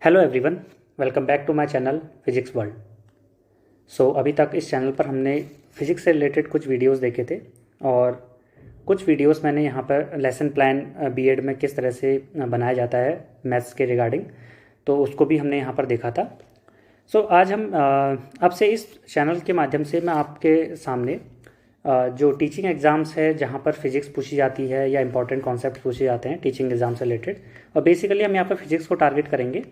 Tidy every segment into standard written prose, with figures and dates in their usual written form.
Hello everyone, welcome back to my channel physics world. अभी तक इस चैनल पर हमने फिजिक्स से रिलेटेड कुछ वीडियोस देखे थे और कुछ वीडियोस मैंने यहाँ पर लेसन प्लान बीएड में किस तरह से बनाया जाता है मैथ्स के रिगार्डिंग, तो उसको भी हमने यहाँ पर देखा था। आज हम अब से इस चैनल के माध्यम से मैं आपके सामने जो टीचिंग एग्ज़ाम्स है जहाँ पर फिजिक्स पूछी जाती है या इंपॉर्टेंट कॉन्सेप्ट पूछे जाते हैं टीचिंग एग्ज़ाम से रिलेटेड, और बेसिकली हम यहाँ पर फिजिक्स को टारगेट करेंगे।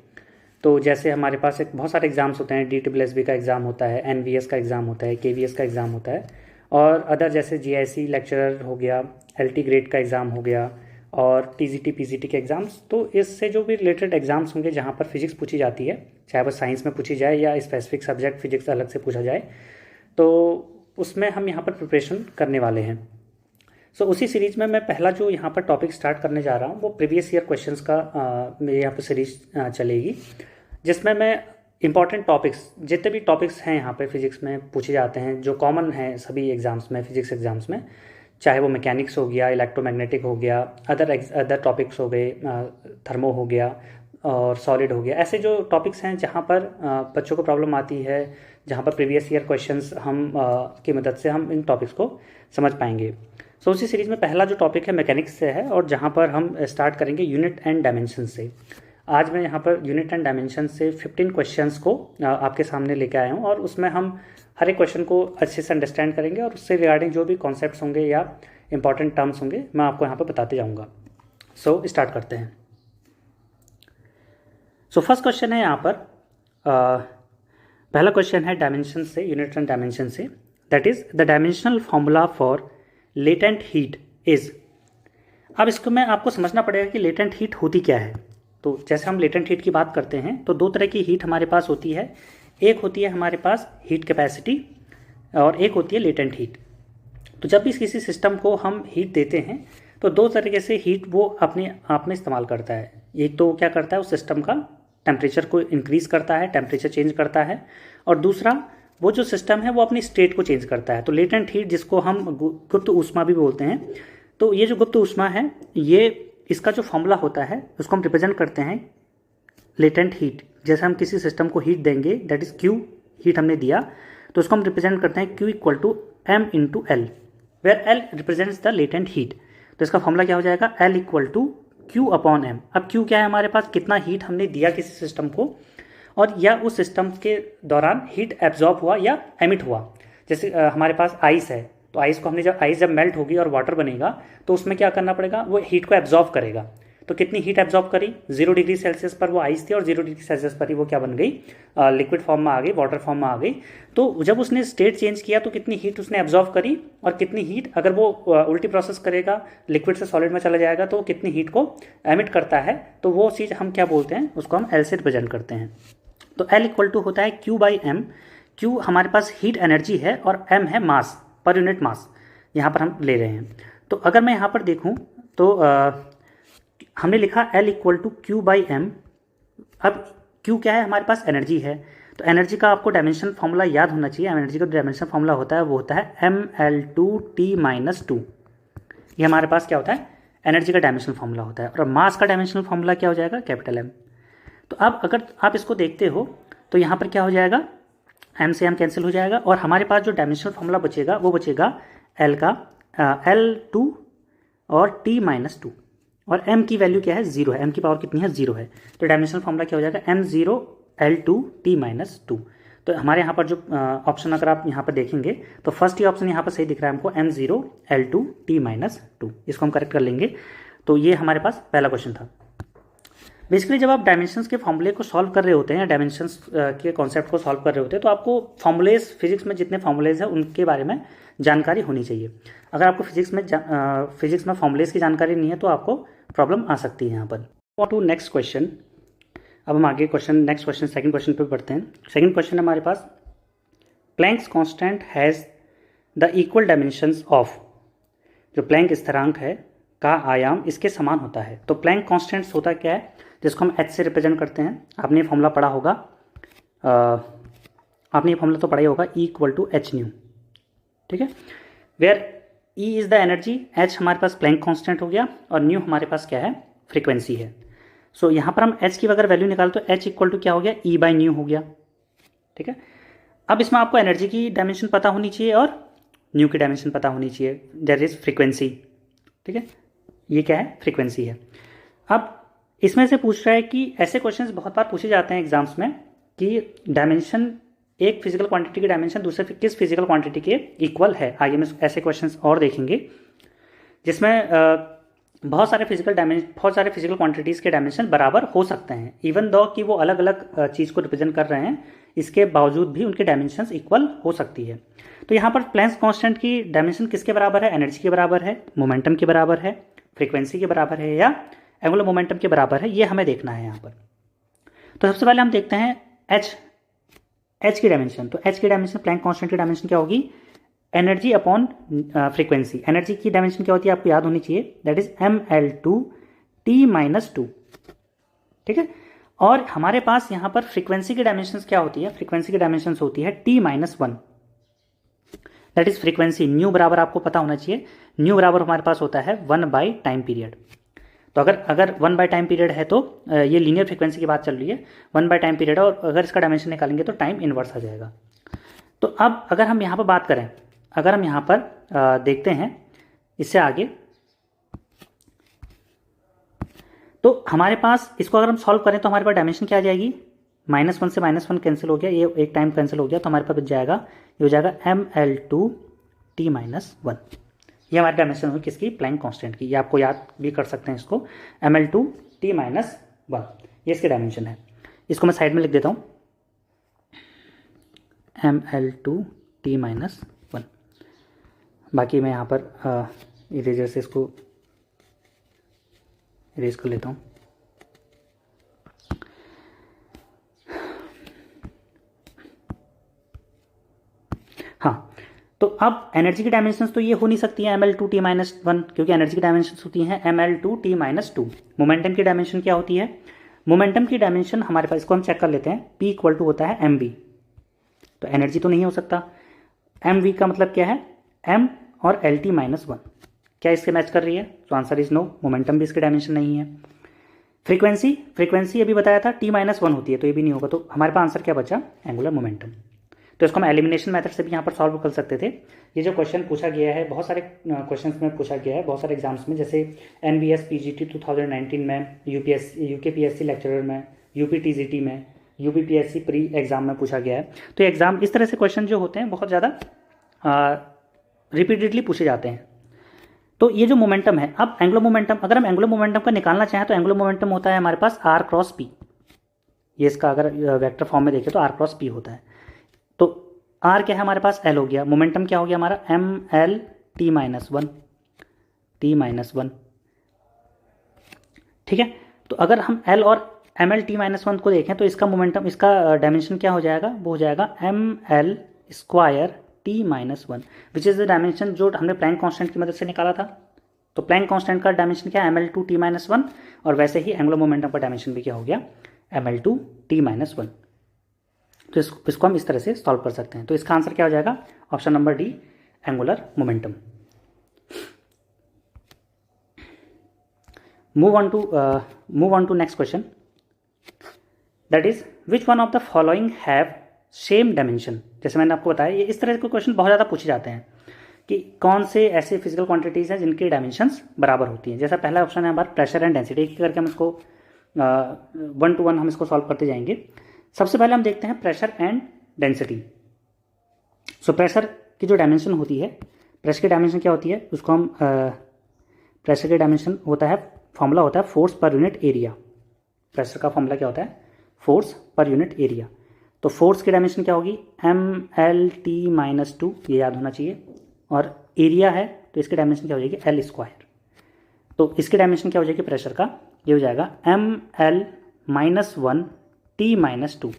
तो जैसे हमारे पास एक बहुत सारे एग्ज़ाम्स होते हैं, DSSB का एग्ज़ाम होता है, NVS का एग्ज़ाम होता है, KVS का एग्ज़ाम होता है, और अदर जैसे GIC लेक्चरर हो गया, LT ग्रेड का एग्ज़ाम हो गया, और TGT PGT के एग्ज़ाम्स। तो इससे जो भी रिलेटेड एग्ज़ाम्स होंगे जहाँ पर फिजिक्स पूछी जाती है, चाहे वो साइंस में पूछी जाए या स्पेसिफिक सब्जेक्ट फिजिक्स अलग से पूछा जाए, तो उसमें हम यहाँ पर प्रिपरेशन करने वाले हैं। उसी सीरीज़ में मैं पहला जो यहाँ पर टॉपिक स्टार्ट करने जा रहा हूँ वो प्रीवियस ईयर क्वेश्चंस का मेरे यहाँ पर सीरीज चलेगी, जिसमें मैं इंपॉर्टेंट टॉपिक्स जितने भी टॉपिक्स हैं यहाँ पे फिजिक्स में पूछे जाते हैं जो कॉमन हैं सभी एग्ज़ाम्स में, फिजिक्स एग्ज़ाम्स में, चाहे वो मैकेनिक्स हो गया, इलेक्ट्रोमैग्नेटिक हो गया, अदर टॉपिक्स हो गए, थर्मो हो गया और सॉलिड हो गया, ऐसे जो टॉपिक्स हैं जहाँ पर बच्चों को प्रॉब्लम आती है, जहाँ पर प्रीवियस ईयर क्वेश्चंस हम की मदद से हम इन टॉपिक्स को समझ पाएंगे। उसी सीरीज़ में पहला जो टॉपिक है मैकेनिक्स से है, और जहाँ पर हम स्टार्ट करेंगे यूनिट एंड डायमेंशन से। आज मैं यहाँ पर यूनिट एंड डायमेंशन से 15 क्वेश्चंस को आपके सामने लेके आया हूँ, और उसमें हम हर एक क्वेश्चन को अच्छे से अंडरस्टैंड करेंगे और उससे रिगार्डिंग जो भी कॉन्सेप्ट्स होंगे या इंपॉर्टेंट टर्म्स होंगे मैं आपको यहाँ पर बताते जाऊँगा। स्टार्ट करते हैं। फर्स्ट क्वेश्चन है यहाँ पर पहला क्वेश्चन है डायमेंशन से, यूनिट एंड डायमेंशन से, that is the dimensional formula for latent heat is. अब इसको मैं आपको समझना पड़ेगा कि लेटेंट हीट होती क्या है। तो जैसे हम लेटेंट हीट की बात करते हैं तो दो तरह की हीट हमारे पास होती है। एक होती है हमारे पास हीट कैपेसिटी और एक होती है लेटेंट हीट। तो जब भी किसी सिस्टम को हम हीट देते हैं तो दो तरीके से हीट वो अपने आप में इस्तेमाल करता है। एक तो क्या करता है, उस सिस्टम का टेम्परेचर को इंक्रीज़ करता है, टेम्परेचर चेंज करता है, और दूसरा वो जो सिस्टम है वो अपनी स्टेट को चेंज करता है। तो लेटेंट हीट जिसको हम गुप्त ऊष्मा भी बोलते हैं, तो ये जो गुप्त ऊष्मा है, ये इसका जो फॉर्मूला होता है उसको हम रिप्रेजेंट करते हैं लेटेंट हीट। जैसे हम किसी सिस्टम को हीट देंगे, दैट इज Q हीट हमने दिया, तो उसको हम रिप्रेजेंट करते हैं Q equal to M into L, where L represents the latent heat. तो इसका फॉर्मूला क्या हो जाएगा, L equal to Q upon M। अब Q क्या है हमारे पास, कितना हीट हमने दिया किसी सिस्टम को, और या उस सिस्टम के दौरान हीट एब्जॉर्ब हुआ या एमिट हुआ। जैसे हमारे पास आइस है, तो आइस को हमने आइस जब मेल्ट होगी और वाटर बनेगा तो उसमें क्या करना पड़ेगा, वो हीट को एब्जॉर्ब करेगा। तो कितनी हीट एब्जॉर्ब करी, 0 डिग्री सेल्सियस पर वो आइस थी और 0 डिग्री सेल्सियस पर ही वो क्या बन गई, लिक्विड फॉर्म में आ गई, वाटर फॉर्म में आ गई। तो जब उसने स्टेट चेंज किया तो कितनी हीट उसने एब्जॉर्ब करी, और कितनी हीट अगर वो उल्टी प्रोसेस करेगा, लिक्विड से सॉलिड में चला जाएगा तो कितनी हीट को एमिट करता है। तो वो चीज़ हम क्या बोलते हैं, उसको हम L से रिप्रेजेंट करते हैं। तो L इक्वल टू होता है Q बाई M। Q हमारे पास हीट एनर्जी है और M है मास, पर यूनिट मास यहाँ पर हम ले रहे हैं। तो अगर मैं यहाँ पर देखूँ तो हमने लिखा L equal to Q by M। अब Q क्या है, हमारे पास एनर्जी है, तो एनर्जी का आपको डायमेंशन फॉर्मूला याद होना चाहिए। एनर्जी का डायमेंशन फॉर्मूला होता है वो होता है mL2T-2। ये हमारे पास क्या होता है, एनर्जी का डायमेंशनल फॉर्मूला होता है। और मास का डायमेंशनल फॉर्मूला क्या हो जाएगा, कैपिटल M। तो अब अगर आप इसको देखते हो तो यहाँ पर क्या हो जाएगा, M से M कैंसिल हो जाएगा, और हमारे पास जो डायमेंशनल फॉर्मूला बचेगा वो बचेगा L का L2 और T-2, और M की वैल्यू क्या है, 0 है। M की पावर कितनी है, 0 है। तो डायमेंशनल फॉर्मूला क्या हो जाएगा, M0 L2 T-2। तो हमारे यहाँ पर जो ऑप्शन अगर आप यहाँ पर देखेंगे तो फर्स्ट ही ऑप्शन यहाँ पर सही दिख रहा है हमको, M0 L2 T-2। इसको हम करेक्ट कर लेंगे। तो ये हमारे पास पहला क्वेश्चन था। बेसिकली जब आप डायमेंशंस के फॉर्मूले को सॉल्व कर रहे होते हैं या डायमेंशंस के कॉन्सेप्ट को सॉल्व कर रहे होते हैं, तो आपको फॉर्मूलेज, फिजिक्स में जितने फॉर्मूलेज हैं उनके बारे में जानकारी होनी चाहिए। अगर आपको फिजिक्स में फॉर्मूलेज की जानकारी नहीं है तो आपको प्रॉब्लम आ सकती है यहाँ पर। To next question. अब हम आगे नेक्स्ट क्वेश्चन सेकंड क्वेश्चन पे बढ़ते हैं। सेकंड क्वेश्चन हमारे पास, Planck's constant has the equal dimensions of. जो प्लैंक स्थिरांक है का आयाम इसके समान होता है। तो प्लैंक कांस्टेंट्स होता क्या है, जिसको हम H से रिप्रेजेंट करते हैं। आपने ये फॉर्मूला पढ़ा होगा, आपने ये फॉर्मूला तो पढ़ा ही होगा, E equal to H nu, ठीक है। Where E is the energy, H हमारे पास प्लैंक कांस्टेंट हो गया, और न्यू हमारे पास क्या है, फ्रीक्वेंसी है। सो यहाँ पर हम एच की अगर वैल्यू निकाल तो एच इक्वल टू क्या हो गया, ई बाई न्यू हो गया। ठीक है, अब इसमें आपको एनर्जी की डायमेंशन पता होनी चाहिए और न्यू की डायमेंशन पता होनी चाहिए, दैट इज फ्रीक्वेंसी। ठीक है, ये क्या है, फ्रीक्वेंसी है। अब इसमें से पूछ रहा है कि ऐसे क्वेश्चंस बहुत बार पूछे जाते हैं एग्जाम्स में कि डायमेंशन, एक फिजिकल क्वांटिटी की डायमेंशन दूसरे किस फिजिकल क्वांटिटी के इक्वल है। आगे में ऐसे क्वेश्चंस और देखेंगे जिसमें बहुत सारे फिजिकल क्वांटिटीज़ के डायमेंशन बराबर हो सकते हैं, इवन दो कि वो अलग अलग चीज़ को रिप्रेजेंट कर रहे हैं, इसके बावजूद भी उनके डायमेंशंस इक्वल हो सकती है। तो यहाँ पर प्लैंक्स कांस्टेंट की डायमेंशन किसके बराबर है, एनर्जी के बराबर है, मोमेंटम के बराबर है, फ्रीक्वेंसी के बराबर है या एंगुलर मोमेंटम के बराबर है, ये हमें देखना है यहाँ पर। तो सबसे पहले हम देखते हैं एच की डायमेंशन। तो एच की डायमेंशन, प्लैंक कांस्टेंट की डायमेंशन क्या होगी, एनर्जी अपॉन फ्रीक्वेंसी। एनर्जी की डायमेंशन क्या होती है आपको याद होनी चाहिए, दैट इज ml2t-2। ठीक है, और हमारे पास यहाँ पर फ्रीक्वेंसी की डायमेंशन क्या होती है, फ्रीक्वेंसी की डायमेंशन होती है t-1, that is frequency. New बराबर आपको पता होना चाहिए, न्यू बराबर हमारे पास होता है 1/टाइम पीरियड। तो अगर 1/टाइम पीरियड है तो ये लीनियर फ्रीक्वेंसी की बात चल रही है, 1/टाइम पीरियड है, और अगर इसका डायमेंशन निकालेंगे तो टाइम इनवर्स आ जाएगा। तो अब अगर हम यहाँ पर बात करें, अगर हम यहाँ पर देखते हैं इससे आगे, तो हमारे पास इसको अगर हम सॉल्व करें तो हमारे पास डायमेंशन क्या आ जाएगी, -1 से -1 कैंसिल हो गया, ये एक टाइम कैंसिल हो गया, तो हमारे पास बच जाएगा, ये हो जाएगा ml2t-1। ये हमारी डायमेंशन हुई किसकी, प्लैंक कांस्टेंट की। ये आपको याद भी कर सकते हैं इसको, ml2t-1, ये इसकी डायमेंशन है। इसको मैं साइड में लिख देता हूँ, ml2t-1। बाकी मैं यहाँ पर इरेजर से इसको इरेज कर लेता हूँ। हाँ, तो अब एनर्जी की डायमेंशंस तो ये हो नहीं सकती है ml2t-1, क्योंकि एनर्जी की डायमेंशंस होती हैं ml2t-2। मोमेंटम की डायमेंशन क्या होती है, मोमेंटम की डायमेंशन हमारे पास, इसको हम चेक कर लेते हैं, p इक्वल टू होता है mv। तो एनर्जी तो नहीं हो सकता, mv का मतलब क्या है, m और LT-1, क्या इससे मैच कर रही है, तो आंसर इज नो, मोमेंटम भी इसकी डायमेंशन नहीं है। फ्रीक्वेंसी अभी बताया था t-1 होती है, तो ये भी नहीं होगा, तो हमारे पास आंसर क्या बचा, एंगुलर मोमेंटम। तो इसको हम एलिमिनेशन मेथड से भी यहाँ पर सॉल्व कर सकते थे। ये जो क्वेश्चन पूछा गया है, बहुत सारे क्वेश्चन में पूछा गया है, बहुत सारे एग्जाम्स में, जैसे NBS PGT 2019 में, UKPSC लेक्चरर में, UPTGT में, UPPSC प्री एग्जाम में पूछा गया है। तो एग्जाम इस तरह से क्वेश्चन जो होते हैं बहुत ज़्यादा रिपीटेडली पूछे जाते हैं। तो ये जो मोमेंटम है, अब एंगुलर मोमेंटम, अगर हम एंगुलर मोमेंटम का निकालना चाहें तो एंगुलर मोमेंटम होता है हमारे पास r क्रॉस p। ये इसका अगर वेक्टर फॉर्म में देखें तो r क्रॉस p होता है। तो r क्या है हमारे पास, l हो गया, मोमेंटम क्या हो गया हमारा, ml-t-1। ठीक है, तो अगर हम l और ml-t-1 को देखें तो इसका मोमेंटम, इसका डायमेंशन क्या हो जाएगा, वो हो जाएगा ml² t-1, which is the dimension जो हमने प्लैंक कांस्टेंट की मदद से निकाला था। तो प्लैंक कांस्टेंट का डायमेंशन क्या है, ml2t-1, और वैसे ही एंगुलर मोमेंटम का डायमेंशन भी क्या हो गया, ml2t-1। तो इसको हम इस तरह से सॉल्व कर सकते हैं। तो इसका आंसर क्या हो जाएगा, option number D, angular momentum. Move on to next question, that is which one of the following have same dimension. जैसे मैंने आपको बताया, ये इस तरह के क्वेश्चन बहुत ज़्यादा पूछे जाते हैं कि कौन से ऐसे फिजिकल क्वांटिटीज़ हैं जिनकी डायमेंशंस बराबर होती हैं। जैसा पहला ऑप्शन है हमारा प्रेशर एंड डेंसिटी, एक करके हम इसको 1 to 1 हम इसको सॉल्व करते जाएंगे। सबसे पहले हम देखते हैं pressure and density. So pressure की जो डायमेंशन होती है, प्रेशर की डायमेंशन क्या होती है, उसको हम प्रेशर की डायमेंशन होता है, फॉर्मूला होता है force per unit area. Pressure का फॉर्मूला क्या होता है, फोर्स पर यूनिट एरिया। तो फोर्स की डायमेंशन क्या होगी, ml-t-2, ये याद होना चाहिए, और एरिया है तो इसकी डायमेंशन क्या हो जाएगी, l²। तो इसकी डायमेंशन क्या हो जाएगी प्रेशर का, ये हो जाएगा ml-1t-2।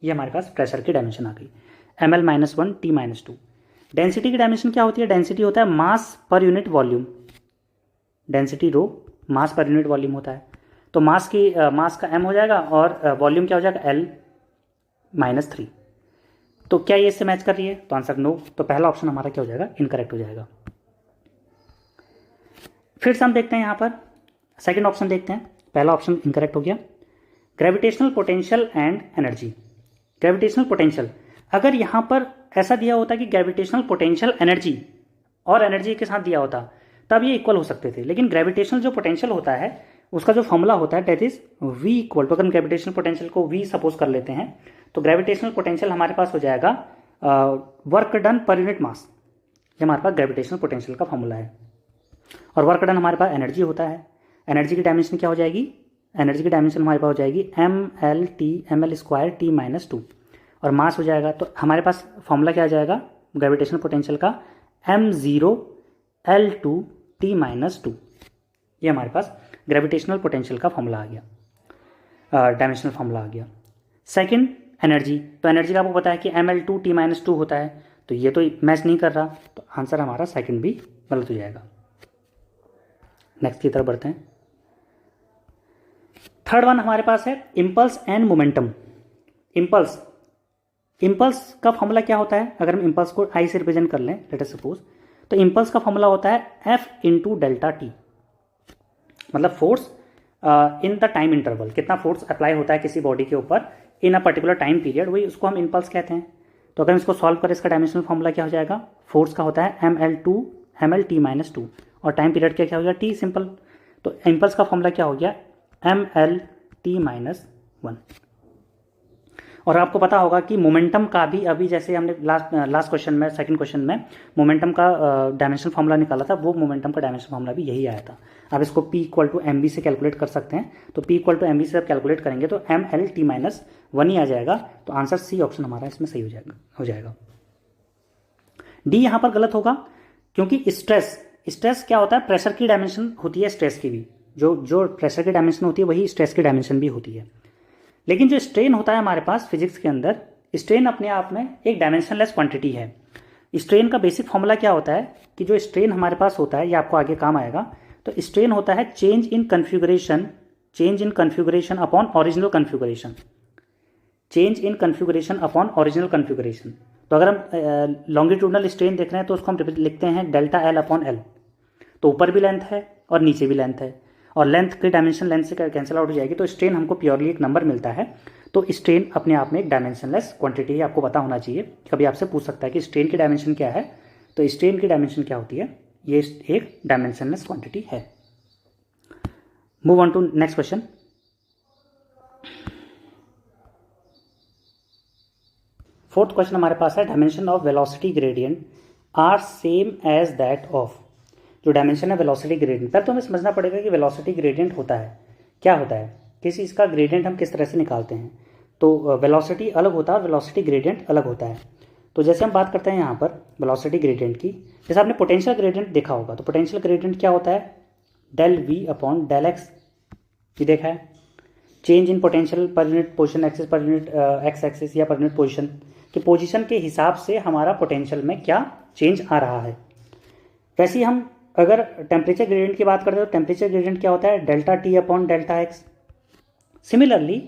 ये हमारे पास प्रेशर की डायमेंशन आ गई, ml-1t-2। डेंसिटी की डायमेंशन क्या होती है, डेंसिटी होता है mass per unit volume, density rho mass per unit volume होता है। तो मास का m हो जाएगा और वॉल्यूम क्या हो जाएगा, L-3। तो क्या ये इससे मैच कर रही है, तो आंसर नो। तो पहला ऑप्शन हमारा क्या हो जाएगा, इनकरेक्ट हो जाएगा। फिर से हम देखते हैं यहाँ पर सेकंड ऑप्शन देखते हैं, पहला ऑप्शन इनकरेक्ट हो गया। Gravitational potential and energy. Gravitational potential, अगर यहाँ पर ऐसा दिया होता कि ग्रेविटेशनल पोटेंशियल एनर्जी और एनर्जी के साथ दिया होता तब ये इक्वल हो सकते थे, लेकिन ग्रेविटेशनल जो पोटेंशियल होता है उसका जो फॉर्मूला होता है that is V equal to, अगर हम ग्रेविटेशनल पोटेंशियल को वी सपोज कर लेते हैं तो ग्रेविटेशनल पोटेंशियल हमारे पास हो जाएगा work done per unit mass. ये हमारे पास ग्रेविटेशनल पोटेंशियल का फॉर्मूला है। और वर्क डन हमारे पास एनर्जी होता है। एनर्जी की डायमेंशन क्या हो जाएगी? एनर्जी की डायमेंशन हमारे पास हो जाएगी M L square T minus two, और मास हो जाएगा तो हमारे पास फॉर्मूला क्या आ जाएगा ग्रेविटेशनल पोटेंशियल का m0 L2 T minus two. ये हमारे पास ग्रेविटेशनल पोटेंशियल का फॉर्मूला आ गया, डायमेंशनल फॉर्मूला आ गया। सेकंड एनर्जी, तो एनर्जी का आपको पता है कि ml2 T माइनस टू होता है, तो ये तो मैच नहीं कर रहा, तो आंसर हमारा सेकंड भी गलत हो जाएगा। नेक्स्ट की तरफ बढ़ते हैं। थर्ड वन हमारे पास है इम्पल्स एंड मोमेंटम। इम्पल्स का फॉर्मूला क्या होता है? अगर हम इम्पल्स को आई से रिप्रेजेंट कर लें लेट अस सपोज, तो इम्पल्स का फॉर्मूला होता है F इंटू डेल्टा टी, मतलब force in the time interval, कितना फोर्स अप्लाई होता है किसी बॉडी के ऊपर इन अ पर्टिकुलर टाइम पीरियड, वही उसको हम इम्पल्स कहते हैं। तो अगर हम इसको सॉल्व करें, इसका डायमेंशनल फॉर्मूला क्या हो जाएगा? फोर्स का होता है ml t माइनस टू, और टाइम पीरियड क्या हो गया? t, simple. तो इम्पल्स का फॉर्मूला क्या हो गया? ml t minus one. और आपको पता होगा कि मोमेंटम का भी अभी जैसे हमने लास्ट क्वेश्चन में, सेकंड क्वेश्चन में मोमेंटम का डायमेंशन फॉर्मूला निकाला था, वो मोमेंटम का डायमेंशन फॉर्मूला भी यही आया था। आप इसको P equal to M B से कैलकुलेट कर सकते हैं। तो P equal to M B से आप कैलकुलेट करेंगे तो ml t माइनस वन ही आ जाएगा। तो आंसर सी ऑप्शन हमारा इसमें सही हो जाएगा। डी यहाँ पर गलत होगा, क्योंकि स्ट्रेस क्या होता है? प्रेशर की डायमेंशन होती है स्ट्रेस की भी, जो प्रेशर की डायमेंशन होती है वही स्ट्रेस की डायमेंशन भी होती है। लेकिन जो स्ट्रेन होता है हमारे पास फिजिक्स के अंदर, स्ट्रेन अपने आप में एक डायमेंशनलेस क्वांटिटी है। स्ट्रेन का बेसिक फॉर्मूला क्या होता है कि जो स्ट्रेन हमारे पास होता है, ये आपको आगे काम आएगा, तो स्ट्रेन होता है change in configuration upon original configuration, change in configuration upon original configuration. तो अगर हम लॉन्गिट्यूडनल स्ट्रेन देख रहे हैं तो उसको हम लिखते हैं डेल्टा एल अपॉन एल। तो ऊपर भी लेंथ है और नीचे भी लेंथ है, और लेंथ की डायमेंशन लेंथ से कैंसिल आउट हो जाएगी, तो स्ट्रेन हमको प्योरली एक नंबर मिलता है। तो स्ट्रेन अपने आप में एक डायमेंशनलेस क्वांटिटी है, आपको पता होना चाहिए। कभी आपसे पूछ सकता है कि स्ट्रेन की डायमेंशन क्या है, तो स्ट्रेन की डायमेंशन क्या होती है? ये एक डायमेंशनलेस क्वांटिटी है। Move on to next question. Fourth question हमारे पास है dimension of velocity gradient are same as that of. जो डायमेंशन है वेलोसिटी ग्रेडियंट, पहले तो हमें समझना पड़ेगा कि वेलोसिटी ग्रेडियंट होता है क्या होता है, किसी इसका ग्रेडियंट हम किस तरह से निकालते हैं। तो वेलोसिटी अलग होता है और वेलोसिटी ग्रेडियंट अलग होता है। तो जैसे हम बात करते हैं यहाँ पर वेलोसिटी ग्रेडियंट की, जैसे आपने पोटेंशियल ग्रेडियंट देखा होगा, तो पोटेंशियल ग्रेडियंट क्या होता है? Del V upon del X, ये देखा है, change in potential per unit position axis, per unit X axis या पर यूनिट पोजिशन कि पोजिशन के हिसाब से हमारा पोटेंशियल में क्या चेंज आ रहा है। वैसे ही हम अगर टेम्परेचर ग्रेडियंट की बात करते हैं तो टेम्परेचर ग्रेडियंट क्या होता है? Delta T upon delta x. Similarly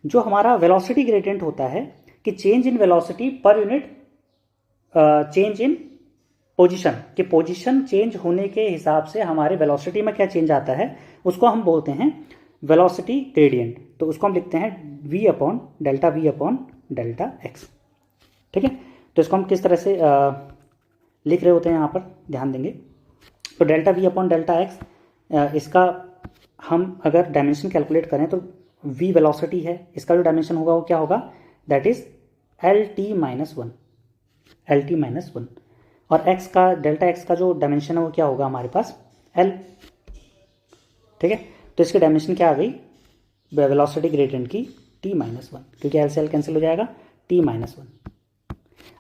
जो हमारा वेलोसिटी ग्रेडियंट होता है कि change in velocity per unit change in position, कि पोजीशन चेंज होने के हिसाब से हमारे वेलोसिटी में क्या चेंज आता है, उसको हम बोलते हैं वेलोसिटी ग्रेडियंट। तो उसको हम लिखते हैं v अपॉन डेल्टा एक्स। ठीक है, तो इसको हम किस तरह से लिख रहे होते हैं यहाँ पर ध्यान देंगे। तो delta we upon delta x, इसका हम अगर डायमेंशन कैलकुलेट करें तो v वेलोसिटी है, इसका जो डायमेंशन होगा वो क्या होगा? That is L T minus one, और x का, डेल्टा x का जो डायमेंशन है वो क्या होगा हमारे पास? l। ठीक है, तो इसकी डायमेंशन क्या आ गई वेलोसिटी ग्रेडियंट की? t माइनस वन, क्योंकि l से l कैंसिल हो जाएगा, t माइनस वन।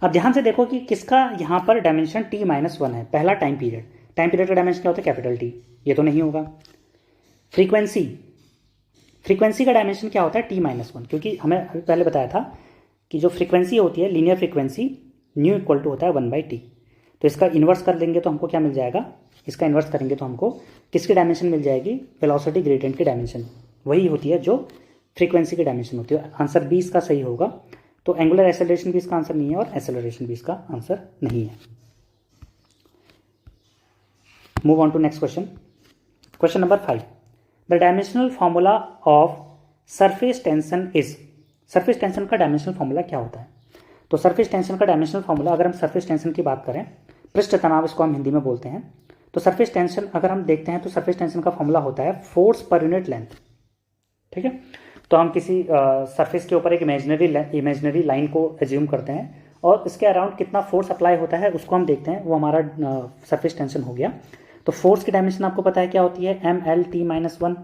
अब ध्यान से देखो कि किसका यहाँ पर डायमेंशन t माइनस वन है। पहला टाइम पीरियड का डायमेंशन क्या होता है? कैपिटल T, ये तो नहीं होगा। फ्रीक्वेंसी का डायमेंशन क्या होता है? t माइनस वन, क्योंकि हमें अभी पहले बताया था कि जो फ्रीक्वेंसी होती है linear frequency nu equal to होता है 1/t। तो इसका इन्वर्स कर लेंगे तो हमको क्या मिल जाएगा? इसका इन्वर्स करेंगे तो हमको किसकी डायमेंशन मिल जाएगी? वेलोसिटी ग्रेडियंट की डायमेंशन, वही होती है जो फ्रीक्वेंसी की डायमेंशन होती है। आंसर बी इसका सही होगा। तो एंगुलर एक्सेलरेशन भी इसका आंसर नहीं है और एक्सेलरेशन भी इसका आंसर नहीं है। Move on to next question, question number 5। The dimensional formula of surface tension is, surface tension का डायमेंशनल फॉर्मूला क्या होता है? तो सरफेस टेंशन का डायमेंशनल फॉर्मूला, अगर हम सरफेस टेंशन की बात करें, पृष्ठ तनाव इसको हम हिंदी में बोलते हैं, तो सरफेस टेंशन अगर हम देखते हैं तो सरफेस टेंशन का फॉर्मूला होता है फोर्स पर यूनिट लेंथ। ठीक है, तो हम किसी सरफेस के ऊपर एक इमेजिनरी लाइन को एज्यूम करते हैं और इसके अराउंड कितना फोर्स अप्लाई होता है उसको हम देखते हैं, वो हमारा सरफेस टेंशन हो गया। तो फोर्स की डायमेंशन आपको पता है क्या होती है, ML_T-1,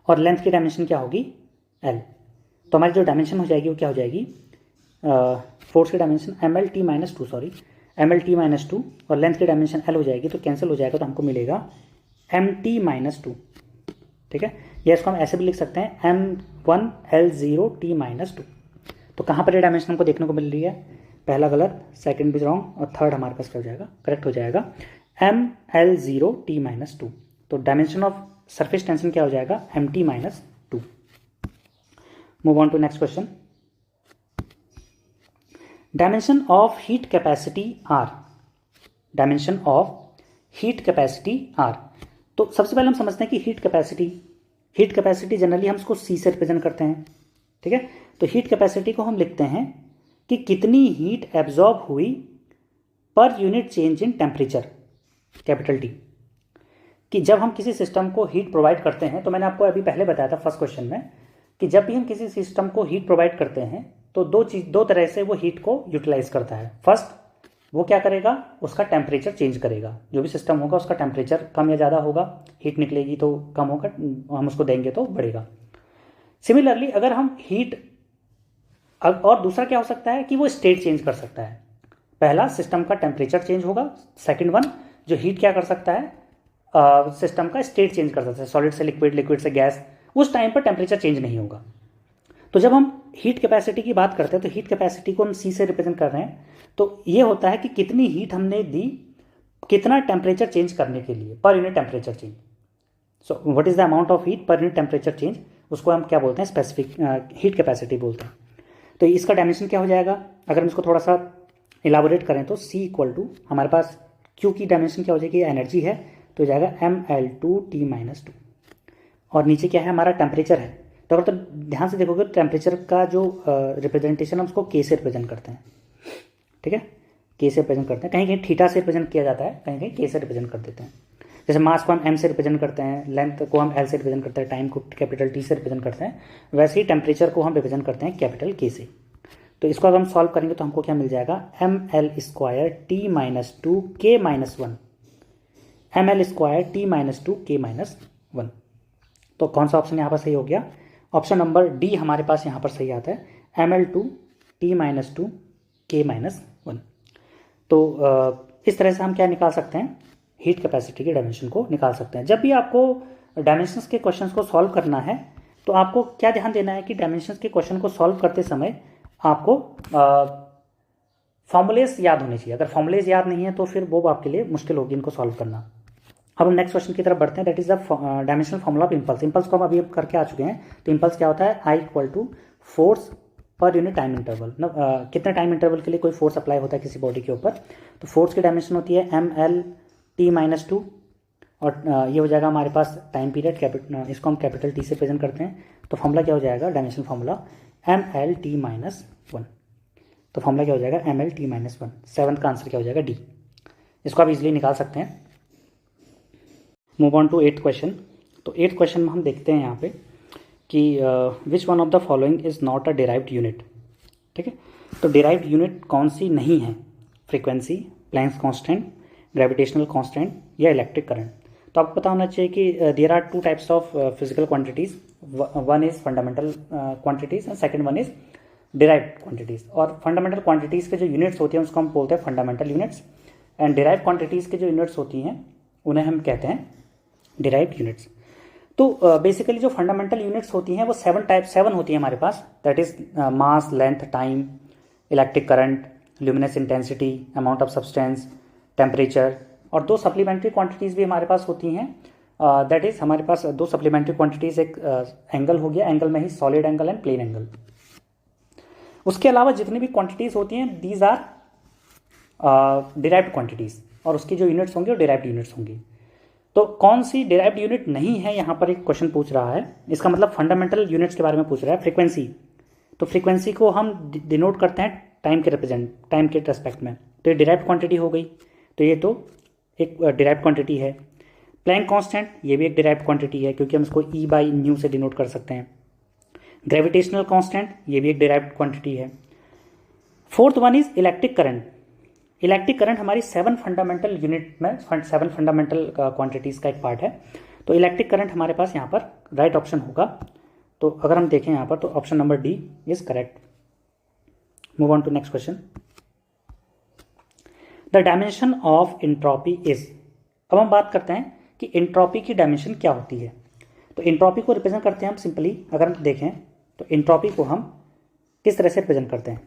और लेंथ की डायमेंशन क्या होगी, L। तो हमारी जो डायमेंशन हो जाएगी वो क्या हो जाएगी, फोर्स की डायमेंशन ML_T-2 और लेंथ की डायमेंशन L हो जाएगी, तो कैंसिल हो जाएगा, तो हमको मिलेगा MT-2। ठीक है, या इसको हम ऐसे भी लिख सकते हैं M1L0T-2। तो कहाँ पर ये डायमेंशन हमको देखने को मिल रही है, पहला गलत, सेकंड भी रॉन्ग, और थर्ड हमारे पास क्या हो जाएगा, करेक्ट हो जाएगा, ML0T-2। तो डायमेंशन ऑफ सरफेस टेंशन क्या हो जाएगा, MT-2। Move on to next question. Dimension of heat capacity are, dimension of heat capacity are. तो सबसे पहले हम समझते हैं कि हीट कैपेसिटी जनरली हम इसको सी से रिप्रेजेंट करते हैं। ठीक है, तो हीट कैपेसिटी को हम लिखते हैं कि कितनी हीट एब्जॉर्ब हुई per unit change in temperature, capital T। कि जब हम किसी सिस्टम को हीट प्रोवाइड करते हैं, तो मैंने आपको अभी पहले बताया था फर्स्ट क्वेश्चन में कि जब भी हम किसी सिस्टम को हीट प्रोवाइड करते हैं तो दो तरह से वो हीट को यूटिलाइज करता है। फर्स्ट, वो क्या करेगा, उसका टेम्परेचर चेंज करेगा, जो भी सिस्टम होगा उसका टेम्परेचर कम या ज़्यादा होगा, हीट निकलेगी तो कम होगा, हम उसको देंगे तो बढ़ेगा। सिमिलरली अगर हम हीट, और दूसरा क्या हो सकता है कि वो स्टेट चेंज कर सकता है। पहला, सिस्टम का टेम्परेचर चेंज होगा, सेकेंड वन, जो हीट क्या कर सकता है, सिस्टम का स्टेट चेंज कर सकता है, सॉलिड से लिक्विड, लिक्विड से गैस, उस टाइम पर टेम्परेचर चेंज नहीं होगा। तो जब हम हीट कैपेसिटी की बात करते हैं तो हीट कैपेसिटी को हम सी से रिप्रेजेंट कर रहे हैं, तो ये होता है कि कितनी हीट हमने दी कितना टेम्परेचर चेंज करने के लिए, per unit temperature change. So what is the amount of heat per unit temperature change, उसको हम क्या बोलते हैं, स्पेसिफिक हीट कैपेसिटी बोलते हैं। तो इसका डायमेंशन क्या हो जाएगा, अगर हम इसको थोड़ा सा इलाबोरेट करें तो C इक्वल टू, हमारे पास Q की डायमेंशन क्या हो जाएगी, एनर्जी है, तो हो जाएगा ML2T-2, और नीचे क्या है, हमारा टेम्परेचर है। तो अगर तो ध्यान से देखोगे टेम्परेचर का जो रिप्रेजेंटेशन हम उसको K से रिप्रेजेंट करते हैं। ठीक है, K से रिप्रेजेंट करते हैं, कहीं कहीं थीटा से रिप्रेजेंट किया जाता है, कहीं कहीं K से रिप्रेजेंट कर देते हैं। जैसे मास को हम M से रिप्रेजेंट करते हैं, लेंथ को हम L से रिप्रेजेंट करते हैं, टाइम को कैपिटल T से रिप्रेजेंट करते हैं, वैसे ही टेम्परेचर को हम रिप्रेजेंट करते हैं कैपिटल K से। तो इसको अगर हम सॉल्व करेंगे तो हमको क्या मिल जाएगा, ML²T-2K-1, ML²T-2K-1। तो कौन सा ऑप्शन यहाँ पर सही हो गया, ऑप्शन नंबर डी हमारे पास यहाँ पर सही आता है, ML2T-2K-1। तो इस तरह से हम क्या निकाल सकते हैं, हीट कैपेसिटी के डायमेंशन को निकाल सकते हैं। जब भी आपको डायमेंशंस के क्वेश्चंस को सॉल्व करना है तो आपको क्या ध्यान देना है कि डायमेंशंस के क्वेश्चन को सॉल्व करते समय आपको फॉर्मूलेस याद होने चाहिए। अगर फॉर्मूलेस याद नहीं है तो फिर वो आपके लिए मुश्किल होगी इनको सॉल्व करना। अब हम नेक्स्ट क्वेश्चन की तरफ बढ़ते हैं, that is the dimensional formula of impulse. Impulse को हम अभी करके आ चुके हैं। तो इम्पल्स क्या होता है, I equal to force per unit time interval, कितने टाइम इंटरवल के लिए कोई फोर्स अप्लाई होता है किसी बॉडी के ऊपर। तो फोर्स की डायमेंशन होती है ML_T-2, और ये हो जाएगा हमारे पास टाइम पीरियड, इसको हम कैपिटल T से प्रेजेंट करते हैं। तो फॉर्मूला क्या हो जाएगा, डायमेंशन फॉर्मूला ML_T-1। तो फॉर्मूला क्या हो जाएगा, ML_T-1। सेवंथ का आंसर क्या हो जाएगा, D। इसको आप इजिली निकाल सकते हैं। Move on to 8th question. तो 8th क्वेश्चन में हम देखते हैं यहाँ पे कि which one of the following is not a derived unit. ठीक है, तो डिराइव्ड यूनिट कौन सी नहीं है, frequency, Planck's constant, gravitational constant या इलेक्ट्रिक करंट। तो आपको पता होना चाहिए कि there are two types of physical quantities, one is fundamental quantities and second one is derived quantities. और फंडामेंटल क्वांटिटीज़ के जो यूनिट्स होती हैं उसको हम बोलते हैं fundamental units, and derived quantities के जो यूनिट्स होती हैं उन्हें हम कहते हैं डिराइव्ड यूनिट्स। तो बेसिकली जो फंडामेंटल यूनिट्स होती हैं वो 7 होती हैं हमारे पास, that is mass, length, time, electric current, luminous intensity, amount of substance, temperature, और 2 सप्लीमेंट्री क्वांटिटीज़ भी हमारे पास होती हैं, दैट इज हमारे पास 2 सप्लीमेंट्री क्वांटिटीज़, एक एंगल हो गया, एंगल में ही solid angle and plane angle. उसके अलावा जितनी भी क्वांटिटीज़ होती हैं दीज आर डिराइव्ड क्वांटिटीज़, और उसकी जो यूनिट्स होंगी वो डिराइव्ड यूनिट्स होंगी। तो कौन सी डिराइव्ड यूनिट नहीं है, यहाँ पर एक क्वेश्चन पूछ रहा है, इसका मतलब फंडामेंटल यूनिट्स के बारे में पूछ रहा है। फ्रीक्वेंसी, तो फ्रीक्वेंसी को हम डिनोट करते हैं टाइम के रेस्पेक्ट में, तो ये डिराइव्ड क्वांटिटी हो गई, तो ये तो एक डिराइव्ड क्वांटिटी है। प्लैंक कांस्टेंट, ये भी एक डिराइव्ड क्वांटिटी है क्योंकि हम इसको ई बाई न्यू से डिनोट कर सकते हैं। ग्रेविटेशनल कांस्टेंट, ये भी एक डिराइव्ड क्वांटिटी है। Fourth one is electric current. Electric current हमारी 7 फंडामेंटल यूनिट में 7 फंडामेंटल क्वांटिटीज़ का एक पार्ट है, तो इलेक्ट्रिक करंट हमारे पास यहाँ पर राइट ऑप्शन होगा। तो अगर हम देखें यहाँ पर तो option number D is correct. Move on to next question. The dimension of entropy is. अब हम बात करते हैं कि एंट्रोपी की डायमेंशन क्या होती है। तो एंट्रोपी को रिप्रेजेंट करते हैं हम सिंपली, अगर हम देखें तो एंट्रोपी को हम किस तरह से रिप्रेजेंट करते हैं,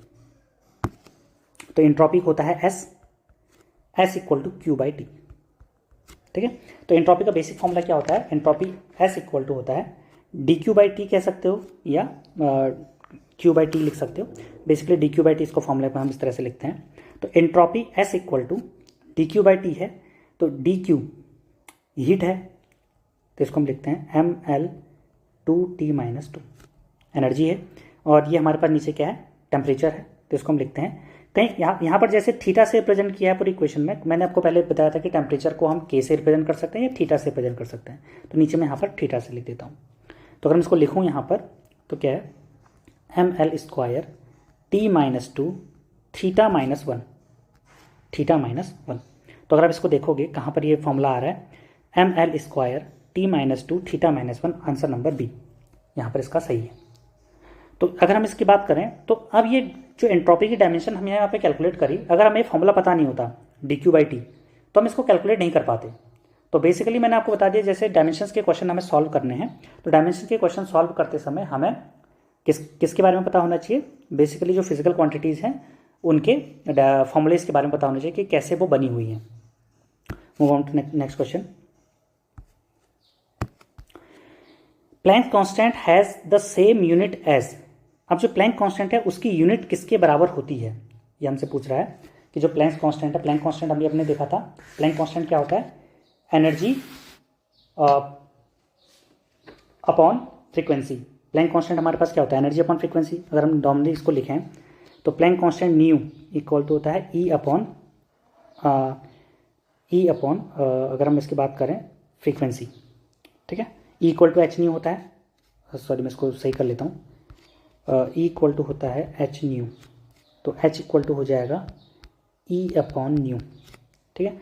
तो एंट्रोपी होता है S equal to Q by T. ठीक है, तो एंट्रोपी का बेसिक फॉर्मूला क्या होता है, एंट्रोपी एस इक्वल टू होता है डी क्यू बाई टी कह सकते हो या क्यू बाई टी लिख सकते हो। Basically D Q by T इसको फॉर्मूले पर हम इस तरह से लिखते हैं। तो entropy S equal to D Q by T है, तो डी क्यू हीट है, तो इसको हम लिखते हैं M L two T minus two energy है, और ये हमारे पास नीचे क्या है, टेम्परेचर है, तो इसको हम लिखते हैं कहीं यहाँ पर जैसे थीटा से रिप्रेजेंट किया है पूरी इक्वेशन में। मैंने आपको पहले बताया था कि टेम्परेचर को हम के से रिप्रेजेंट कर सकते हैं या थीटा से रिप्रेजेंट कर सकते हैं, तो नीचे मैं यहाँ पर थीटा से लिख देता हूँ। तो अगर मैं इसको लिखूँ यहाँ पर तो क्या है, M L square T minus two theta minus one, theta minus one. तो अगर आप इसको देखोगे कहाँ पर ये फॉर्मूला आ रहा है, M L square T minus two theta minus one, answer number B यहाँ पर इसका सही है। तो अगर हम इसकी बात करें तो अब ये जो एंट्रोपी की डायमेंशन हमने यहाँ पे कैलकुलेट करी, अगर हमें फॉर्मूला पता नहीं होता डी क्यू बाई टी तो हम इसको कैलकुलेट नहीं कर पाते। तो बेसिकली मैंने आपको बता दिया जैसे डायमेंशंस के क्वेश्चन हमें सॉल्व करने हैं, तो डायमेंशन के क्वेश्चन सॉल्व करते समय हमें किसके बारे में पता होना चाहिए, बेसिकली जो फिजिकल क्वांटिटीज़ हैं उनके फॉर्मूलेज के बारे में पता होना चाहिए कि कैसे वो बनी हुई हैं। Move on to next question. Planck constant has the same unit as. अब जो प्लैंक कांस्टेंट है उसकी यूनिट किसके बराबर होती है, ये हमसे पूछ रहा है कि जो प्लैंक कांस्टेंट है, प्लैंक कांस्टेंट अभी अपने देखा था, प्लैंक कांस्टेंट क्या होता है, energy upon frequency. Planck constant हमारे पास क्या होता है, एनर्जी अपॉन फ्रीक्वेंसी। अगर हम नॉर्मली इसको लिखें तो Planck constant nu equal to होता है ई अपॉन अगर हम इसकी बात करें फ्रीक्वेंसी, ठीक है, E equal to H nu होता है, सॉरी मैं इसको सही कर लेता हूँ, ई इक्वल टू होता है एच न्यू, तो एच इक्वल टू हो जाएगा ई अपॉन न्यू। ठीक है,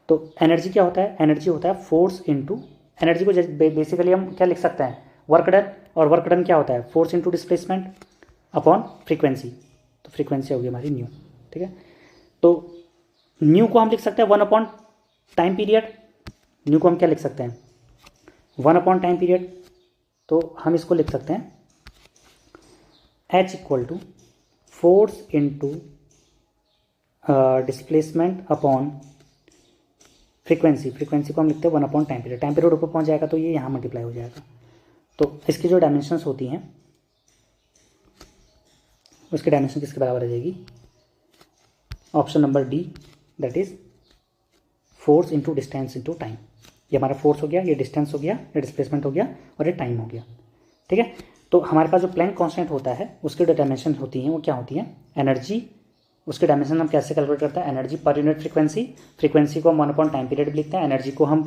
तो एनर्जी क्या होता है, एनर्जी होता है फोर्स इनटू, एनर्जी को बेसिकली हम क्या लिख सकते हैं, वर्क डन, और वर्क डन क्या होता है, force into displacement upon frequency, तो फ्रीक्वेंसी होगी हमारी न्यू। ठीक है, तो न्यू को हम लिख सकते हैं 1 अपॉन टाइम पीरियड, न्यू को हम क्या लिख सकते हैं 1 अपॉन टाइम पीरियड, तो हम इसको लिख सकते हैं H equal to force into displacement upon frequency, frequency को हम लिखते हैं 1 upon time period, time period ऊपर पहुंच जाएगा तो ये यहाँ मल्टीप्लाई हो जाएगा। तो इसकी जो डायमेंशंस होती हैं उसकी डायमेंशन किसके बराबर आ जाएगी, option number D, that is force into distance into time. ये हमारा फोर्स हो गया, ये डिस्टेंस हो गया, ये डिस्प्लेसमेंट हो गया और ये टाइम हो गया। ठीक है, तो हमारे पास जो प्लैंक कांस्टेंट होता है उसकी जो डायमेंशन होती हैं वो क्या होती हैं, एनर्जी, उसकी डायमेंशन हम कैसे कैलकुलेट करते हैं, energy per unit frequency, frequency को हम 1 अपॉन टाइम पीरियड भी लिखते हैं, एनर्जी को हम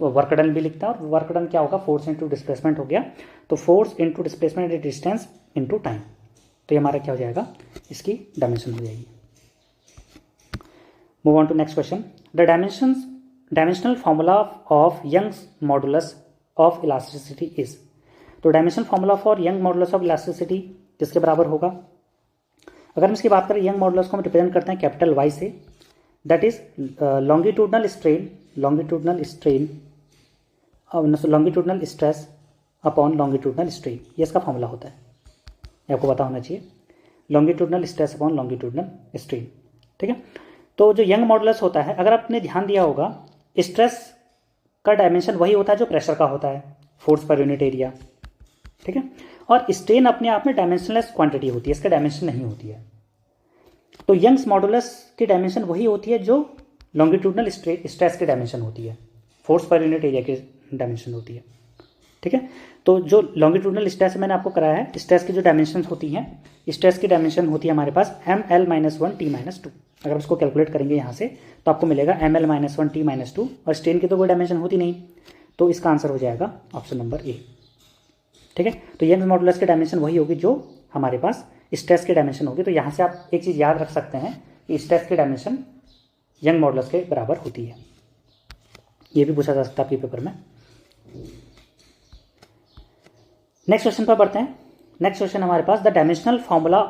वर्क डन भी लिखते हैं, और वर्क डन क्या होगा, फोर्स इनटू डिस्प्लेसमेंट हो गया, तो force into displacement distance into time, तो ये हमारा क्या हो जाएगा, इसकी डायमेंशन हो जाएगी। Move on to next question. The dimensional formula of Young's modulus of elasticity is. तो dimensional formula for Young modulus of elasticity किसके बराबर होगा, अगर हम इसकी बात करें यंग मॉडुलस को हम रिप्रेजेंट करते हैं कैपिटल वाई से, that is longitudinal stress upon longitudinal strain, ये इसका फॉर्मूला होता है, ये आपको पता होना चाहिए, longitudinal stress upon longitudinal strain. ठीक है, तो जो यंग मॉडुलस होता है, अगर आपने ध्यान दिया होगा, स्ट्रेस का डायमेंशन वही होता है जो प्रेशर का होता है, फोर्स पर यूनिट एरिया। ठीक है, और स्ट्रेन अपने आप में डायमेंशनलेस क्वांटिटी होती है, इसका डायमेंशन नहीं होती है। तो यंग्स मॉडुलस की डायमेंशन वही होती है जो लॉन्गिट्यूडनल स्ट्रेस की डायमेंशन होती है। फोर्स पर यूनिट एरिया की डायमेंशन होती है। ठीक है, तो जो लॉन्गिट्यूडनल स्ट्रेस मैंने आपको कराया है, स्ट्रेस की जो डायमेंशन होती हैं, स्ट्रेस की डायमेंशन होती है हमारे पास ML-1T-2। अगर इसको कैलकुलेट करेंगे यहाँ से तो आपको मिलेगा ML-1T-2, और स्ट्रेन की तो कोई डायमेंशन होती नहीं, तो इसका आंसर हो जाएगा ऑप्शन नंबर ए। ठीक है, तो यंग मॉडुलस की डायमेंशन वही होगी जो हमारे पास स्ट्रेस की डायमेंशन होगी। तो यहाँ से आप एक चीज़ याद रख सकते हैं कि स्ट्रेस की डायमेंशन यंग मॉडुलस के बराबर होती है। ये भी पूछा जा सकता है आपके पेपर में। नेक्स्ट क्वेश्चन पर बढ़ते हैं। नेक्स्ट क्वेश्चन हमारे पास, the dimensional formula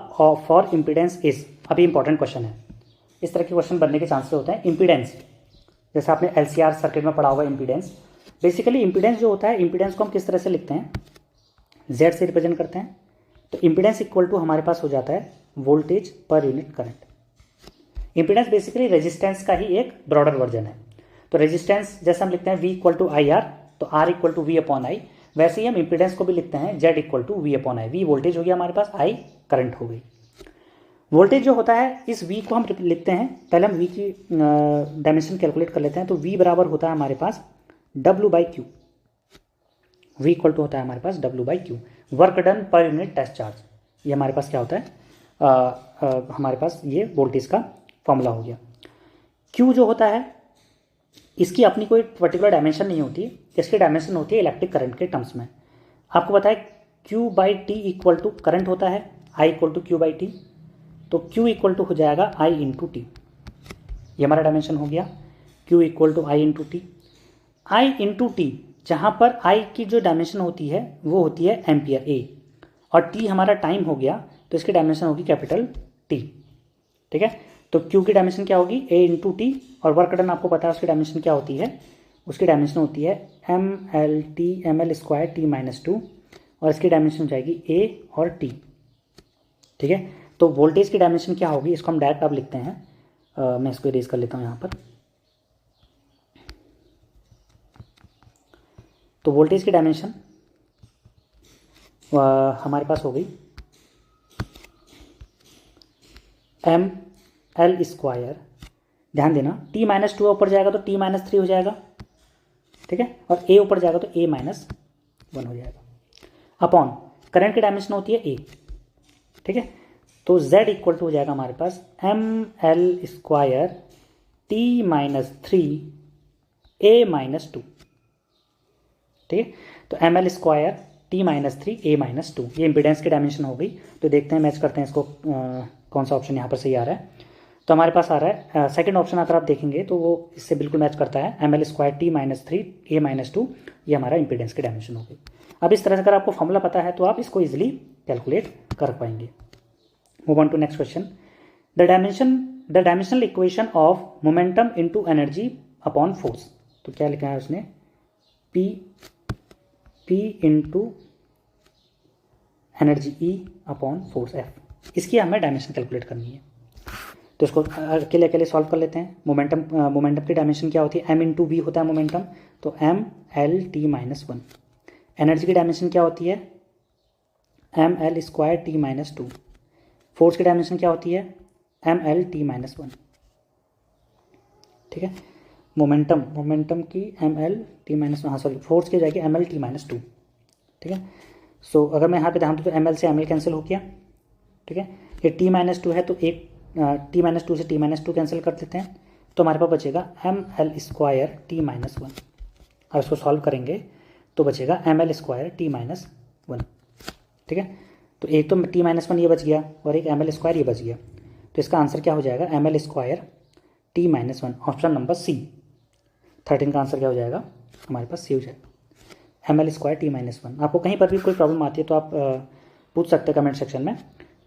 for impedance is. अभी इंपॉर्टेंट क्वेश्चन है, इस तरह के क्वेश्चन बनने के चांसेस होते हैं। इम्पीडेंस, जैसे आपने LCR सर्किट में पढ़ा होगा इम्पीडेंस। बेसिकली इम्पीडेंस जो होता है, इम्पीडेंस को हम किस तरह से लिखते हैं, Z से रिप्रेजेंट करते हैं। तो इम्पीडेंस इक्वल टू हमारे पास हो जाता है voltage per unit current. Impedance basically resistance का ही एक ब्रॉडर वर्जन है। तो रेजिस्टेंस जैसे हम लिखते हैं V=IR, तो R=V/I, वैसे ही हम इम्पीडेंस को भी लिखते हैं Z=V/I। V वोल्टेज हो गया हमारे पास, I करंट हो गई। वोल्टेज जो होता है, इस V को हम लिखते हैं, पहले हम V की डायमेंशन कैलकुलेट कर लेते हैं। तो V बराबर होता है हमारे पास W/Q। V इक्वल टू होता है हमारे पास W/Q, work done per unit test charge. ये हमारे पास क्या होता है, हमारे पास ये वोल्टेज का फॉर्मूला हो गया। Q जो होता है, इसकी अपनी कोई पर्टिकुलर डायमेंशन नहीं होती, इसकी डायमेंशन होती है इलेक्ट्रिक करंट के टर्म्स में। आपको पता है Q/T इक्वल टू करंट होता है, I इक्वल टू Q/T, तो Q इक्वल टू हो जाएगा I इंटू टी। ये हमारा डायमेंशन हो गया, Q equal to I into T. I into T, जहाँ पर I की जो डायमेंशन होती है वो होती है एम्पियर A, और T हमारा टाइम हो गया, तो इसकी डायमेंशन होगी कैपिटल T। ठीक है, तो Q की डायमेंशन क्या होगी, A इंटू टी, और वर्क डन आपको पता है उसकी डायमेंशन क्या होती है, उसकी डायमेंशन होती है ML²T-2, और इसकी डायमेंशन हो जाएगी A और T। ठीक है, तो वोल्टेज की डायमेंशन क्या होगी, इसको हम डायरेक्ट अब लिखते हैं। मैं इसको इरेज कर लेता हूँ यहाँ पर। तो वोल्टेज की डायमेंशन हमारे पास हो गई ML², ध्यान देना T-2 ऊपर जाएगा तो T-3 हो जाएगा। ठीक है, और A ऊपर जाएगा तो A-1 हो जाएगा, अपॉन करंट की डायमेंशन होती है A। ठीक है, तो Z इक्वल टू हो जाएगा हमारे पास ML² T-3 A-2। ठीक है, तो ML² T-3 A-2, ये इम्पीडेंस की डायमेंशन हो गई। तो देखते हैं, मैच करते हैं इसको, कौन सा ऑप्शन यहाँ पर सही आ रहा है। तो हमारे पास आ रहा है सेकंड ऑप्शन, अगर आप देखेंगे तो वो इससे बिल्कुल मैच करता है, ML² T-3 A-2, ये हमारा इम्पीडेंस की डायमेंशन हो गई। अब इस तरह से अगर आपको फॉर्मूला पता है तो आप इसको ईजिली कैलकुलेट कर पाएंगे। Move on to next question. The dimensional equation of momentum into energy upon force. तो क्या लिखा है उसने, P into energy E upon force F। इसकी हमें डायमेंशन कैलकुलेट करनी है, तो इसको अकेले अकेले सॉल्व कर लेते हैं। मोमेंटम की डायमेंशन क्या होती है, M इंटू V होता है मोमेंटम, तो ML_T-1। एनर्जी की डायमेंशन क्या होती है, ML² T-2। फोर्स की डायमेंशन क्या होती है, ML_T-1। ठीक है, मोमेंटम की ML_T-1, हाँ सॉरी, फोर्स की जाएगी ML_T-2। ठीक है, सो अगर मैं यहाँ पे ध्यान दूँ तो ML से ML कैंसिल हो गया। ठीक है, ये T-2 है तो एक T-2 से T-2 कैंसिल कर देते हैं, तो हमारे पास बचेगा ML² T-1। और इसको सॉल्व करेंगे तो बचेगा ML² T-1। ठीक है, तो एक तो T-1 ये बच गया और एक ML² ये बच गया, तो इसका आंसर क्या हो जाएगा, ML² T-1, option number C। 13 का आंसर क्या हो जाएगा, हमारे पास C हो जाएगा, ML² T-1। आपको कहीं पर भी कोई प्रॉब्लम आती है तो आप पूछ सकते हैं कमेंट सेक्शन में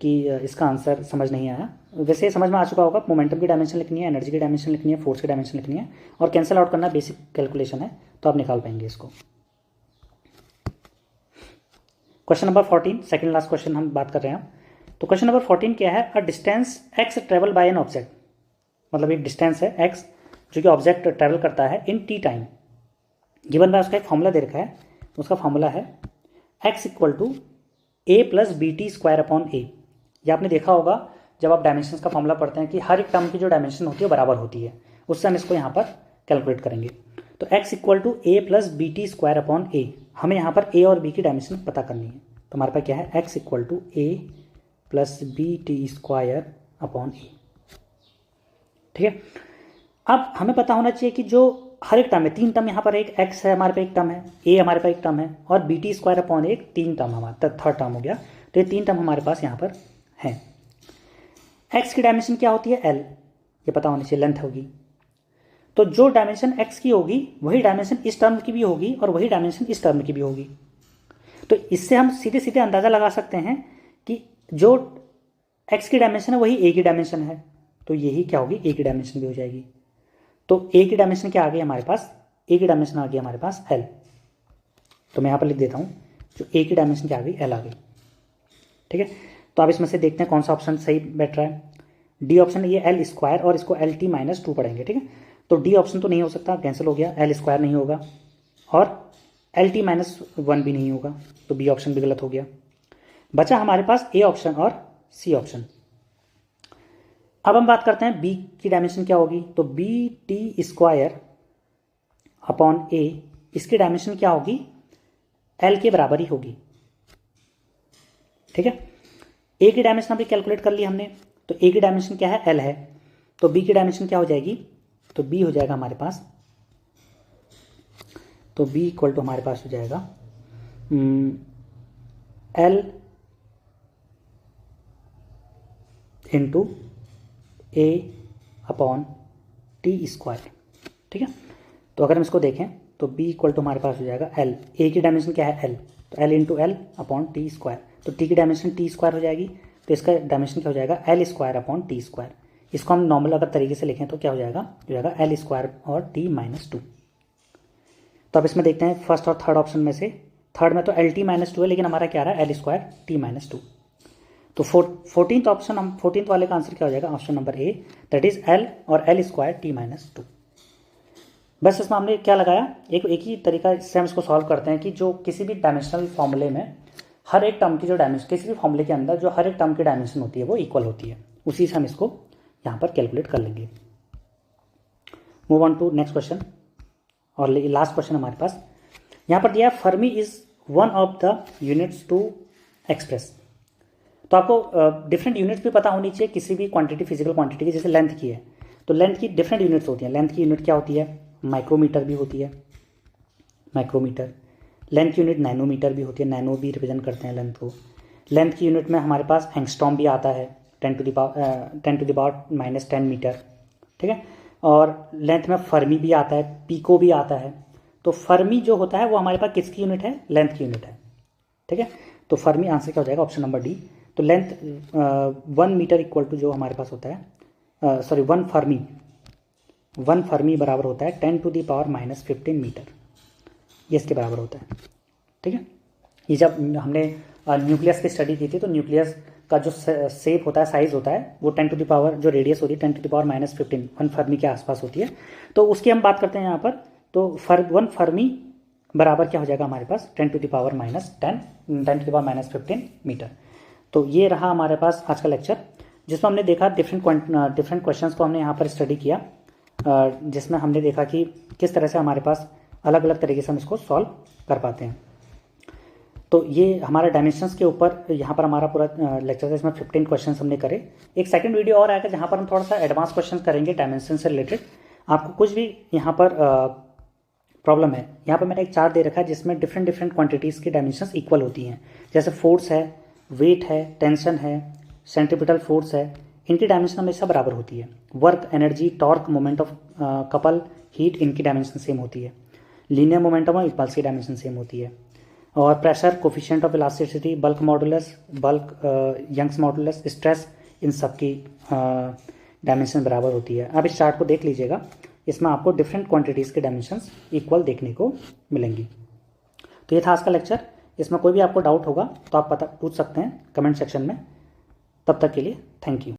कि इसका आंसर समझ नहीं आया। वैसे समझ में आ चुका होगा, मोमेंटम की डायमेंशन लिखनी है, एनर्जी की डायमेंशन लिखनी है, फोर्स की डायमेंशन लिखनी है, और कैंसिल आउट करना बेसिक कैलकुलेशन है, तो आप निकाल पाएंगे इसको। Question number 14, second last question हम बात कर रहे हैं। तो क्वेश्चन नंबर 14 क्या है, a distance x travel by an object, मतलब एक डिस्टेंस है x जो कि ऑब्जेक्ट ट्रेवल करता है इन t टाइम। गिवन बाय उसका एक फॉर्मूला दे रखा है, उसका फॉर्मूला है x equal to a+bt² a। ये आपने देखा होगा जब आप डायमेंशंस का फॉर्मूला पढ़ते हैं कि हर एक टर्म की जो डायमेंशन होती है वो बराबर होती है, उससे हम इसको यहाँ पर कैलकुलेट करेंगे। तो x equal to a plus b t square upon a, हमें यहाँ पर a और b की डायमेंशन पता करनी है। तो हमारे पास क्या है, x equal to a plus b t square upon a. ठीक है, अब हमें पता होना चाहिए कि जो हर एक टर्म है, 3 टर्म यहाँ पर, एक x है हमारे पास, एक टर्म है a हमारे पास, एक टर्म है, और बी टी स्क्वायर अपॉन एक 3 टर्म हमारा थर्ड टर्म हो गया। तो ये 3 टर्म हमारे पास यहाँ पर हैं। x की डायमेंशन क्या होती है, l, ये पता होनी चाहिए, लेंथ होगी। तो जो डायमेंशन x की होगी वही डायमेंशन इस टर्म की भी होगी और वही डायमेंशन इस टर्म की भी होगी। तो इससे हम सीधे सीधे अंदाज़ा लगा सकते हैं कि जो x की डायमेंशन है वही a की डायमेंशन है, तो यही क्या होगी, a की डायमेंशन भी हो जाएगी। तो a की डायमेंशन क्या आ गई हमारे पास, a की डायमेंशन आ गई हमारे पास l। तो मैं यहाँ पर लिख देता हूँ, जो a की डायमेंशन क्या आ गई, l आ गई। ठीक है, तो आप इसमें से देखते हैं कौन सा ऑप्शन सही बैठ रहा है। डी ऑप्शन, ये एल स्क्वायर और इसको एल टी माइनस 2 पढ़ेंगे। ठीक है, तो डी ऑप्शन तो नहीं हो सकता, कैंसिल हो गया, एल स्क्वायर नहीं होगा और एल टी माइनस 1 भी नहीं होगा, तो बी ऑप्शन भी गलत हो गया। बचा हमारे पास ए ऑप्शन और सी ऑप्शन। अब हम बात करते हैं बी की डायमेंशन क्या होगी। तो बी टी स्क्वायर अपॉन ए, इसकी डायमेंशन क्या होगी, एल के बराबर ही होगी। ठीक है, ए की डायमेंशन अभी कैलकुलेट कर ली हमने, तो ए की डायमेंशन क्या है, एल है, तो बी की डायमेंशन क्या हो जाएगी, तो बी हो जाएगा हमारे पास, तो बी इक्वल टू हमारे पास हो जाएगा एल इंटू ए अपॉन टी स्क्वायर। ठीक है, तो अगर हम इसको देखें तो बी इक्वल टू हमारे पास हो जाएगा एल, ए की डायमेंशन क्या है, एल, तो L into L upon T square, तो टी की डायमेंशन टी स्क्वायर हो जाएगी, तो इसका डायमेंशन क्या हो जाएगा, L square upon T square. इसको हम नॉर्मल अगर तरीके से लिखें तो क्या हो जाएगा एल स्क्वायर और टी माइनस 2। तो अब इसमें देखते हैं फर्स्ट और थर्ड ऑप्शन में से, थर्ड में तो एल टी माइनस 2 है, लेकिन हमारा क्या रहा है, एल स्क्वायर टी माइनस 2। तो 14th ऑप्शन, हम 14th वाले का आंसर क्या हो जाएगा, option number A, that is L और एल स्क्वायर टी माइनस 2। बस इसमें हमने क्या लगाया, एक ही तरीका इससे हम इसको सॉल्व करते हैं कि जो किसी भी डायमेंशनल फॉर्मूले में हर एक टर्म की जो डायमेंशन, किसी भी फॉर्मूले के अंदर जो हर एक टर्म की डायमेंशन होती है वो इक्वल होती है, उसी से हम इसको यहाँ पर कैलकुलेट कर लेंगे। Move on to next question, और लास्ट क्वेश्चन हमारे पास यहाँ पर दिया, fermi is one of the units to express. तो आपको डिफरेंट यूनिट्स भी पता होनी चाहिए किसी भी क्वांटिटी, फिजिकल क्वांटिटी की, जैसे लेंथ की है तो लेंथ की डिफरेंट यूनिट्स होती हैं। लेंथ की यूनिट क्या होती है, माइक्रोमीटर भी होती है, माइक्रोमीटर। लेंथ की यूनिट नैनोमीटर भी होती है, नैनो भी रिप्रेजेंट करते हैं लेंथ को। लेंथ की यूनिट में हमारे पास एंगस्ट्रॉम भी आता है, 10 टू द पावर -10 मीटर। ठीक है, और लेंथ में फर्मी भी आता है, पीको भी आता है। तो फर्मी जो होता है वो हमारे पास किसकी यूनिट है, लेंथ की यूनिट है। ठीक है, तो फर्मी आंसर क्या हो जाएगा, ऑप्शन नंबर डी। तो लेंथ 1 मीटर इक्वल टू जो हमारे पास होता है, सॉरी 1 फर्मी बराबर होता है 10 टू द पावर -15 मीटर, ये इसके बराबर होता है। ठीक है, ये जब हमने न्यूक्लियस की स्टडी की थी तो न्यूक्लियस का जो शेप होता है, साइज होता है, वो 10 टू द पावर, जो रेडियस होती है 10 टू द पावर -15, 1 फर्मी के आसपास होती है। तो उसकी हम बात करते हैं यहाँ पर, तो 1 फर्मी बराबर क्या हो जाएगा हमारे पास, 10 टू द पावर -15 मीटर। तो ये रहा हमारे पास आज का लेक्चर, जिसमें हमने देखा डिफरेंट क्वेश्चंस को हमने यहाँ पर स्टडी किया, जिसमें हमने देखा कि किस तरह से हमारे पास अलग अलग तरीके से हम इसको सॉल्व कर पाते हैं। तो ये हमारा डायमेंशंस के ऊपर यहाँ पर हमारा पूरा लेक्चर है, इसमें 15 क्वेश्चंस हमने करे। एक सेकंड वीडियो और आएगा जहाँ पर हम थोड़ा सा एडवांस क्वेश्चन करेंगे डायमेंशन से रिलेटेड। आपको कुछ भी यहाँ पर प्रॉब्लम है, यहाँ पर मैंने एक चार्ट दे रखा है जिसमें डिफरेंट क्वांटिटीज़ की डायमेंशंस इक्वल होती हैं। जैसे फोर्स है, वेट है, टेंशन है, सेंट्रीपिटल फोर्स है, इनकी डायमेंशन हमेशा बराबर होती है। Work, energy, torque, moment of couple, heat, इनकी डायमेंशन सेम होती है। लीनियर मोमेंटम और इम्पल्स की डायमेंशन सेम होती है। और pressure, coefficient of elasticity, bulk modulus, Young's modulus, stress, इन सब की डायमेंशन बराबर होती है। आप इस चार्ट को देख लीजिएगा, इसमें आपको डिफरेंट क्वांटिटीज़ के डायमेंशंस इक्वल देखने को मिलेंगी। तो ये था आज का लेक्चर। इसमें कोई भी आपको डाउट होगा तो आप पूछ सकते हैं कमेंट सेक्शन में। तब तक के लिए थैंक यू।